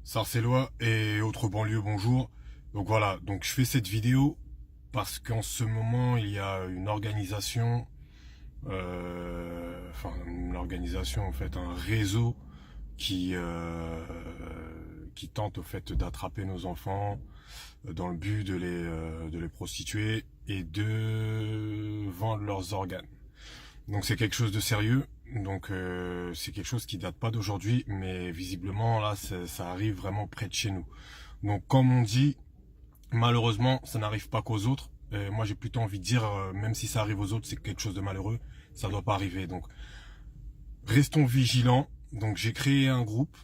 Sarcellois et autres banlieues, bonjour. Donc voilà, donc je fais cette vidéo parce qu'en ce moment il y a une organisation, en fait, un réseau qui tente au fait d'attraper nos enfants dans le but de les prostituer et de vendre leurs organes. Donc c'est quelque chose de sérieux. Donc c'est quelque chose qui date pas d'aujourd'hui, mais visiblement là ça arrive vraiment près de chez nous. Donc comme on dit, malheureusement ça n'arrive pas qu'aux autres. Moi j'ai plutôt envie de dire, même si ça arrive aux autres, c'est quelque chose de malheureux, ça doit pas arriver. Donc restons vigilants. Donc j'ai créé un groupe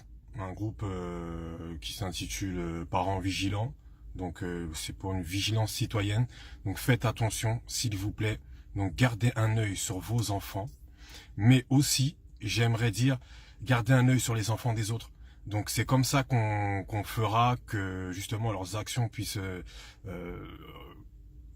qui s'intitule Parents Vigilants. Donc c'est pour une vigilance citoyenne. Donc faites attention s'il vous plaît. Donc gardez un œil sur vos enfants. Mais aussi, j'aimerais dire, gardez un œil sur les enfants des autres. Donc c'est comme ça qu'on fera que justement leurs actions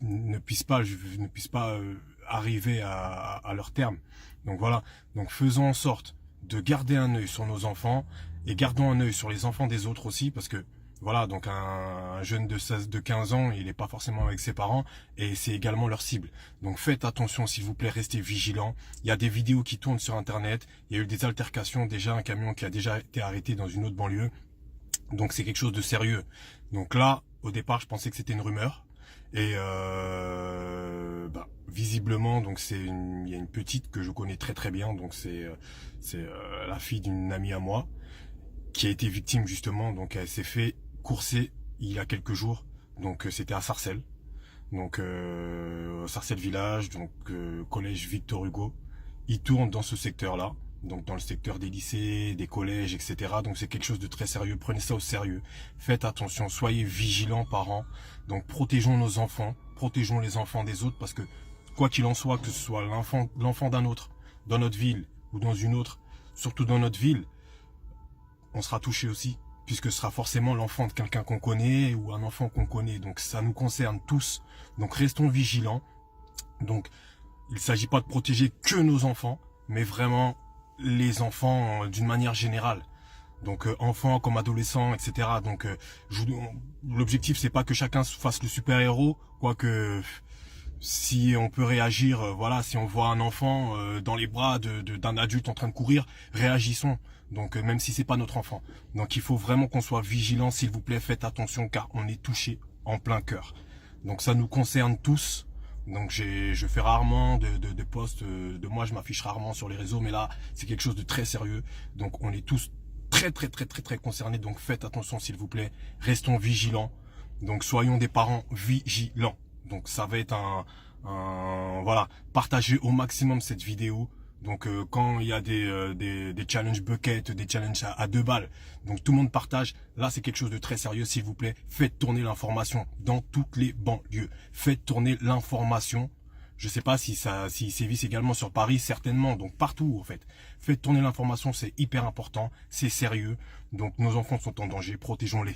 ne puissent pas arriver à leur terme. Donc voilà, donc faisons en sorte de garder un œil sur nos enfants et gardons un œil sur les enfants des autres aussi, parce que voilà, donc un jeune de 15 ans, il n'est pas forcément avec ses parents et c'est également leur cible. Donc faites attention s'il vous plaît, restez vigilants. Il y a des vidéos qui tournent sur internet, il y a eu des altercations, déjà un camion qui a déjà été arrêté dans une autre banlieue. Donc c'est quelque chose de sérieux. Donc là, au départ, je pensais que c'était une rumeur. Et visiblement, donc il y a une petite que je connais très très bien, donc c'est la fille d'une amie à moi qui a été victime justement. Donc elle s'est fait courser il y a quelques jours. Donc c'était à Sarcelles, donc Sarcelles village, donc collège Victor Hugo. Il tourne dans ce secteur-là, donc dans le secteur des lycées, des collèges, etc. Donc c'est quelque chose de très sérieux. Prenez ça au sérieux. Faites attention, soyez vigilants parents. Donc protégeons nos enfants, protégeons les enfants des autres, parce que quoi qu'il en soit, que ce soit l'enfant d'un autre dans notre ville ou dans une autre, surtout dans notre ville, on sera touché aussi, puisque ce sera forcément l'enfant de quelqu'un qu'on connaît ou un enfant qu'on connaît. Donc ça nous concerne tous. Donc restons vigilants. Donc il ne s'agit pas de protéger que nos enfants, mais vraiment les enfants d'une manière générale. Donc enfants comme adolescents, etc. Donc l'objectif c'est pas que chacun fasse le super-héros, quoique si on peut réagir, voilà, si on voit un enfant dans les bras d'un adulte en train de courir, réagissons. Donc même si c'est pas notre enfant. Donc il faut vraiment qu'on soit vigilant, s'il vous plaît, faites attention car on est touché en plein cœur. Donc ça nous concerne tous. Donc je fais rarement de posts de moi, je m'affiche rarement sur les réseaux, mais là c'est quelque chose de très sérieux. Donc on est tous très concernés. Donc faites attention s'il vous plaît, restons vigilants. Donc soyons des parents vigilants. Donc ça va être voilà, partagez au maximum cette vidéo. Donc quand il y a des challenges bucket, des challenges à 2 balles, donc tout le monde partage. Là c'est quelque chose de très sérieux, s'il vous plaît. Faites tourner l'information dans toutes les banlieues. Faites tourner l'information. Je sais pas si sévissent également sur Paris, certainement, donc partout en fait. Faites tourner l'information, c'est hyper important, c'est sérieux. Donc nos enfants sont en danger, protégeons-les.